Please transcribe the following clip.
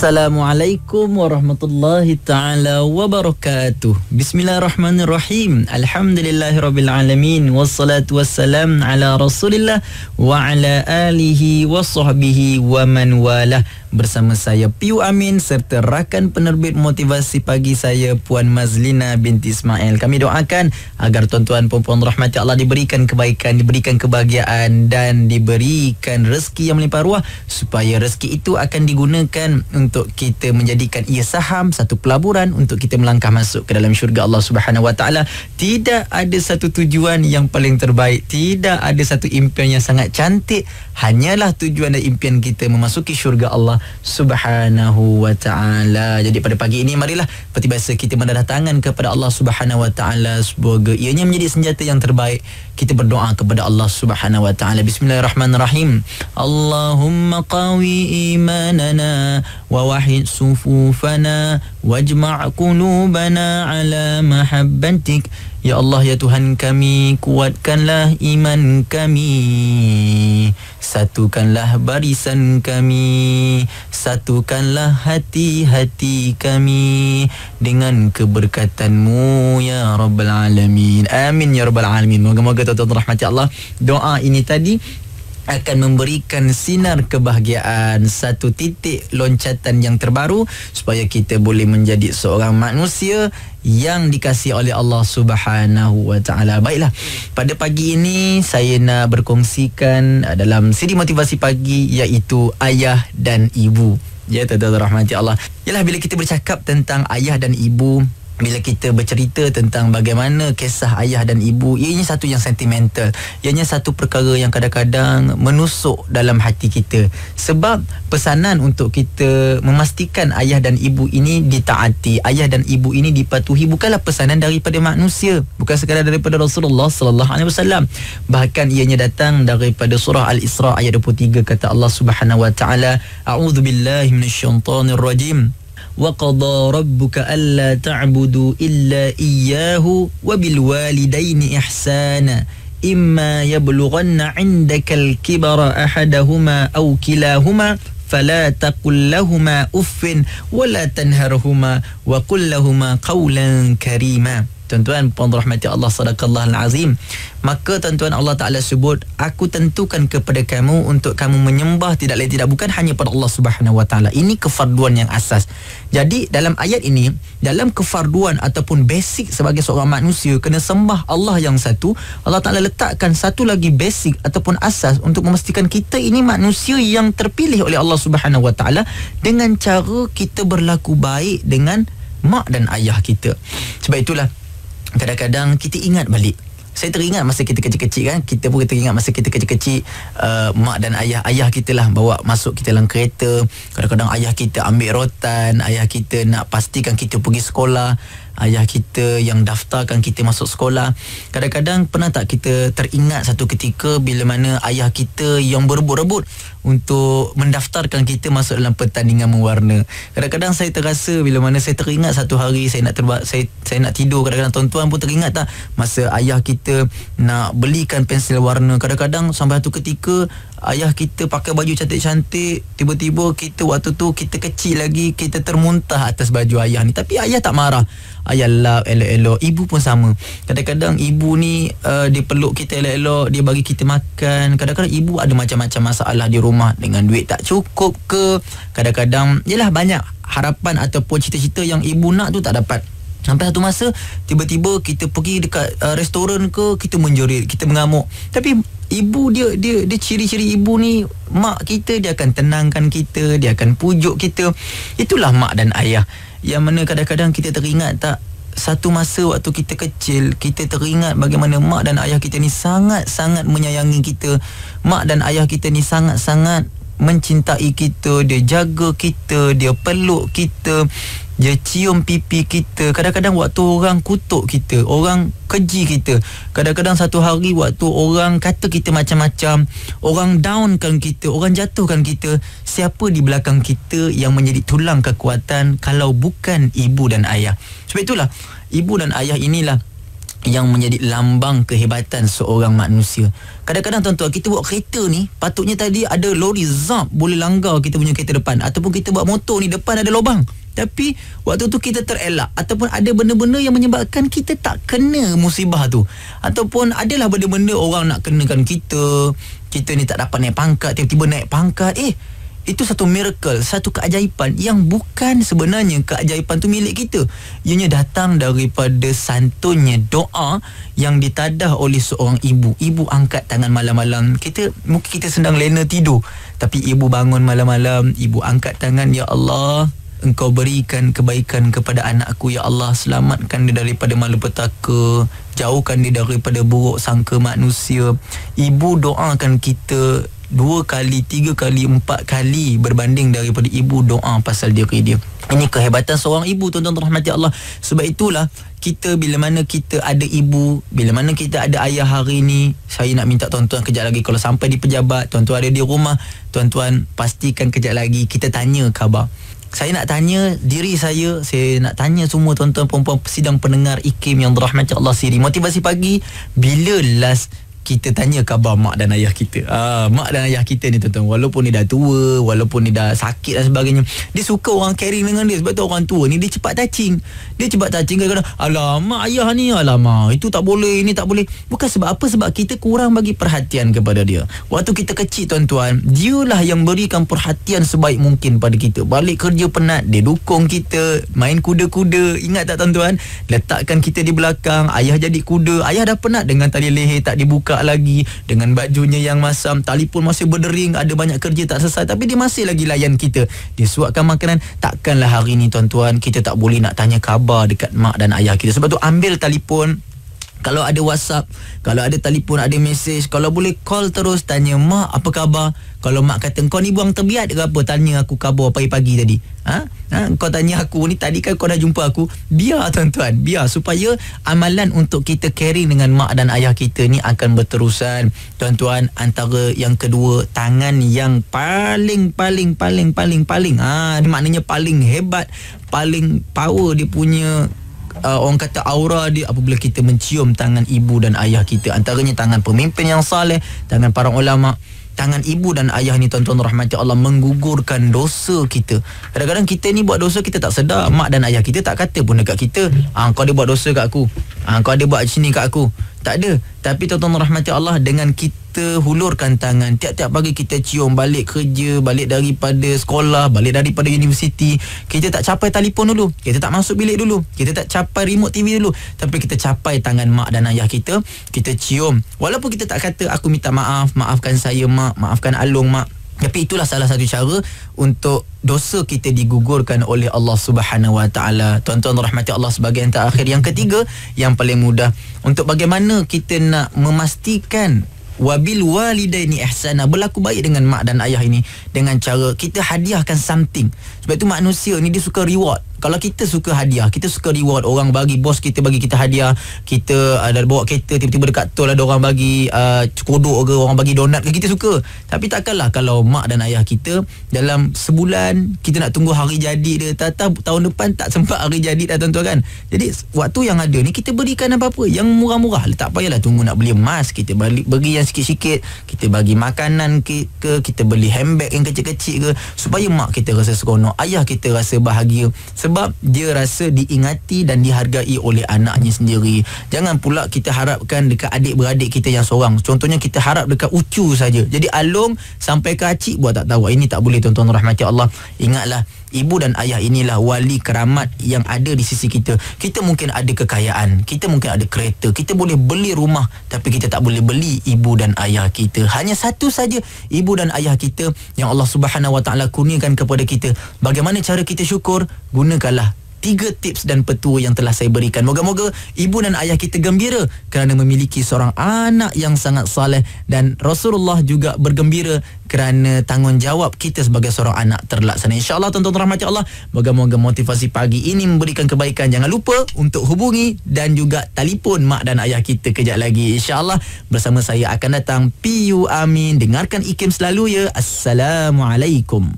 Assalamualaikum warahmatullahi ta'ala wabarakatuh. Bismillahirrahmanirrahim. Alhamdulillahirabbil alamin wassalatu wassalam ala Rasulillah wa ala alihi wa sahbihi wa man walah. Bersama saya Piu Amin serta rakan penerbit motivasi pagi saya Puan Mazlina binti Ismail. Kami doakan agar tuan-tuan puan-puan rahmati Allah diberikan kebaikan, diberikan kebahagiaan dan diberikan rezeki yang melimpah ruah, supaya rezeki itu akan digunakan untuk kita menjadikan ia saham, satu pelaburan untuk kita melangkah masuk ke dalam syurga Allah Subhanahu Wa Taala. Tidak ada satu tujuan yang paling terbaik, tidak ada satu impian yang sangat cantik, hanyalah tujuan dan impian kita memasuki syurga Allah Subhanahu Wa Taala. Jadi pada pagi ini marilah seperti biasa kita mendadah tangan kepada Allah Subhanahu Wa Taala, semoga ianya menjadi senjata yang terbaik. Kita berdoa kepada Allah Subhanahu Wa Taala. Bismillahirrahmanirrahim. Allahumma qawi imanana wa wahid sufufana wajma' qulubana ala mahabbatik. Ya Allah, ya Tuhan kami, kuatkanlah iman kami, satukanlah barisan kami, satukanlah hati-hati kami dengan keberkatan-Mu ya Rabbal Alamin. Amin ya Rabbal Alamin. Moga-moga tuan-tuan rahmati Allah, doa ini tadi akan memberikan sinar kebahagiaan, satu titik loncatan yang terbaru supaya kita boleh menjadi seorang manusia yang dikasihi oleh Allah Subhanahu Wa Taala. Baiklah, pada pagi ini saya nak berkongsikan dalam siri motivasi pagi, iaitu ayah dan ibu. Ya, tuan-tuan rahmati Allah. Yalah, bila kita bercakap tentang ayah dan ibu, bila kita bercerita tentang bagaimana kisah ayah dan ibu, ianya satu yang sentimental, ianya satu perkara yang kadang-kadang menusuk dalam hati kita. Sebab pesanan untuk kita memastikan ayah dan ibu ini ditaati, ayah dan ibu ini dipatuhi, bukanlah pesanan daripada manusia, bukan sekadar daripada Rasulullah sallallahu alaihi wasallam. Bahkan ianya datang daripada surah Al-Isra ayat 23, kata Allah Subhanahu Wa Taala, a'udzubillahi minasyaitonir rajim. وَقَضَى رَبُّكَ أَلَّا تَعْبُدُوا إِلَّا إِيَّاهُ وَبِالْوَالِدَيْنِ إِحْسَانًا إِمَّا يَبْلُغَنَّ عِنْدَكَ الْكِبَرَ أَحَدَهُمَا أَوْ كِلَاهُمَا فَلَا تَقُلْ لَهُمَا أُفٍّ وَلَا تَنْهَرْهُمَا وَقُلْ لَهُمَا قَوْلًا كَرِيمًا. Tuan-tuan puan rahmati Allah, sadaqallahul azim. Maka tuan-tuan, Allah Ta'ala sebut, aku tentukan kepada kamu untuk kamu menyembah tidak lain tidak bukan hanya pada Allah Subhanahu Wa Taala. Ini kefarduan yang asas. Jadi dalam ayat ini, dalam kefarduan ataupun basic sebagai seorang manusia kena sembah Allah yang satu, Allah Ta'ala letakkan satu lagi basic ataupun asas untuk memastikan kita ini manusia yang terpilih oleh Allah Subhanahu Wa Taala, dengan cara kita berlaku baik dengan mak dan ayah kita. Sebab itulah kadang-kadang kita ingat balik. Saya teringat masa kita kecil-kecil kan, kita pun teringat masa kita kecil-kecil, mak dan ayah kita lah bawa masuk kita dalam kereta. Kadang-kadang ayah kita ambil rotan, ayah kita nak pastikan kita pergi sekolah, ayah kita yang daftarkan kita masuk sekolah. Kadang-kadang pernah tak kita teringat satu ketika bila mana ayah kita yang berebut-rebut untuk mendaftarkan kita masuk dalam pertandingan mewarna. Kadang-kadang saya terasa bila mana saya teringat satu hari saya nak tidur, kadang-kadang tuan-tuan pun teringat tak masa ayah kita nak belikan pensil warna. Kadang-kadang sampai satu ketika ayah kita pakai baju cantik-cantik, tiba-tiba kita waktu tu kita kecil lagi, kita termuntah atas baju ayah ni, tapi ayah tak marah. Ayah lap elok-elok. Ibu pun sama. Kadang-kadang ibu ni dia peluk kita elok-elok, dia bagi kita makan. Kadang-kadang ibu ada macam-macam masalah di rumah, dengan duit tak cukup ke, kadang-kadang yalah banyak harapan ataupun cita-cita yang ibu nak tu tak dapat. Sampai satu masa tiba-tiba kita pergi dekat restoran ke, kita menjerit, kita mengamuk. Tapi ibu dia ciri-ciri ibu ni, mak kita, dia akan tenangkan kita, dia akan pujuk kita. Itulah mak dan ayah. Yang mana kadang-kadang kita teringat tak, satu masa waktu kita kecil, kita teringat bagaimana mak dan ayah kita ni sangat-sangat menyayangi kita. Mak dan ayah kita ni sangat-sangat mencintai kita, dia jaga kita, dia peluk kita, dia cium pipi kita. Kadang-kadang waktu orang kutuk kita, orang keji kita, kadang-kadang satu hari waktu orang kata kita macam-macam, orang downkan kita, orang jatuhkan kita, siapa di belakang kita yang menjadi tulang kekuatan kalau bukan ibu dan ayah? Sebab itulah ibu dan ayah inilah yang menjadi lambang kehebatan seorang manusia. Kadang-kadang tuan-tuan, kita buat kereta ni, patutnya tadi ada lori zap boleh langgar kita punya kereta depan, ataupun kita buat motor ni depan ada lubang, tapi waktu tu kita terelak, ataupun ada benda-benda yang menyebabkan kita tak kena musibah tu, ataupun adalah benda-benda orang nak kenakan kita ni tak dapat naik pangkat, tiba-tiba naik pangkat. Itu satu miracle, satu keajaiban yang bukan sebenarnya keajaiban tu milik kita. Ianya datang daripada santunnya doa yang ditadah oleh seorang ibu. Ibu angkat tangan malam-malam. Mungkin kita sedang lena tidur, tapi ibu bangun malam-malam, ibu angkat tangan, ya Allah, Engkau berikan kebaikan kepada anakku, ya Allah, selamatkan dia daripada malapetaka, jauhkan dia daripada buruk sangka manusia. Ibu doakan kita 2 kali, 3 kali, 4 kali berbanding daripada ibu doa pasal diri dia. Ini kehebatan seorang ibu, tuan-tuan rahmati Allah. Sebab itulah kita, bila mana kita ada ibu, bila mana kita ada ayah hari ni, saya nak minta tuan-tuan kejap lagi, kalau sampai di pejabat, tuan-tuan ada di rumah, tuan-tuan pastikan kejap lagi kita tanya khabar. Saya nak tanya diri saya nak tanya semua tuan-tuan perempuan sidang pendengar IKIM yang dirahmati Allah siri. Motivasi pagi, bila last kita tanya khabar mak dan ayah kita? Mak dan ayah kita ni tuan-tuan, walaupun dia dah tua, walaupun dia dah sakit dan sebagainya, dia suka orang caring dengan dia. Sebab tu orang tua ni dia cepat touching. Kadang-kadang, alamak ayah ni, alamak itu tak boleh, ini tak boleh. Bukan sebab apa, sebab kita kurang bagi perhatian kepada dia. Waktu kita kecil tuan-tuan, dialah yang berikan perhatian sebaik mungkin pada kita. Balik kerja penat, dia dukung kita main kuda-kuda. Ingat tak tuan-tuan? Letakkan kita di belakang, ayah jadi kuda. Ayah dah penat dengan tali leher tak dibuka lagi, dengan bajunya yang masam, telefon masih berdering, ada banyak kerja tak selesai, tapi dia masih lagi layan kita. Dia suapkan makanan. Takkanlah hari ni tuan-tuan kita tak boleh nak tanya khabar dekat mak dan ayah kita. Sebab tu ambil telefon, kalau ada WhatsApp, kalau ada telefon, ada mesej, kalau boleh call terus, tanya mak apa khabar. Kalau mak kata kau ni buang terbiat ke apa, tanya aku khabar pagi-pagi tadi. Kau tanya aku ni, tadi kan kau dah jumpa aku. Biar tuan-tuan, biar, supaya amalan untuk kita caring dengan mak dan ayah kita ni akan berterusan. Tuan-tuan, antara yang kedua, tangan yang paling maknanya paling hebat, paling power dia punya, orang kata aura dia, apabila kita mencium tangan ibu dan ayah kita. Antaranya tangan pemimpin yang saleh, tangan para ulama. Tangan ibu dan ayah ni tuan-tuan rahmati Allah menggugurkan dosa kita. Kadang-kadang kita ni buat dosa kita tak sedar. Mak dan ayah kita tak kata pun dekat kita, kau ada buat dosa kat aku, kau ada buat sini kat aku. Tak ada. Tapi tuan-tuan rahmati Allah, dengan kita hulurkan tangan, tiap-tiap pagi kita cium, balik kerja, balik daripada sekolah, balik daripada universiti, kita tak capai telefon dulu, kita tak masuk bilik dulu, kita tak capai remote TV dulu, tapi kita capai tangan mak dan ayah kita, kita cium. Walaupun kita tak kata aku minta maaf, maafkan saya mak, maafkan Along mak, tapi itulah salah satu cara untuk dosa kita digugurkan oleh Allah Subhanahu Wa Taala. Tuan-tuan rahmati Allah, sebagai yang terakhir, yang ketiga, yang paling mudah, untuk bagaimana kita nak memastikan wabil walidaini ihsana, berlaku baik dengan mak dan ayah ini, dengan cara kita hadiahkan something. Sebab itu manusia ni dia suka reward. Kalau kita suka hadiah, kita suka reward, orang bagi, bos kita bagi kita hadiah, kita ada bawa kereta, tiba-tiba dekat tol ada orang bagi kodok ke, orang bagi donat ke, kita suka. Tapi takkanlah kalau mak dan ayah kita dalam sebulan kita nak tunggu hari jadi dia, tahun depan tak sempat hari jadi dah tuan-tuan kan. Jadi waktu yang ada ni kita berikan apa-apa yang murah-murah. Tak payahlah tunggu nak beli emas, kita bagi yang sikit-sikit, kita bagi makanan ke, kita beli handbag yang kecil-kecil ke, supaya mak kita rasa seronok, ayah kita rasa bahagia, sebab dia rasa diingati dan dihargai oleh anaknya sendiri. Jangan pula kita harapkan dekat adik-beradik kita yang seorang. Contohnya kita harap dekat ucu saja. Jadi Along sampai ke acik buat tak tahu. Ini tak boleh tuan-tuan rahmati Allah. Ingatlah, ibu dan ayah inilah wali keramat yang ada di sisi kita. Kita mungkin ada kekayaan, kita mungkin ada kereta, kita boleh beli rumah, tapi kita tak boleh beli ibu dan ayah kita. Hanya satu saja ibu dan ayah kita yang Allah Subhanahu Wa Taala kurniakan kepada kita. Bagaimana cara kita syukur? Gunakanlah 3 tips dan petua yang telah saya berikan. Moga-moga ibu dan ayah kita gembira kerana memiliki seorang anak yang sangat saleh, dan Rasulullah juga bergembira kerana tanggungjawab kita sebagai seorang anak terlaksana. InsyaAllah tuan-tuan rahmati Allah, moga-moga motivasi pagi ini memberikan kebaikan. Jangan lupa untuk hubungi dan juga telefon mak dan ayah kita kejap lagi. InsyaAllah bersama saya akan datang. PU Amin. Dengarkan IKIM selalu ya. Assalamualaikum.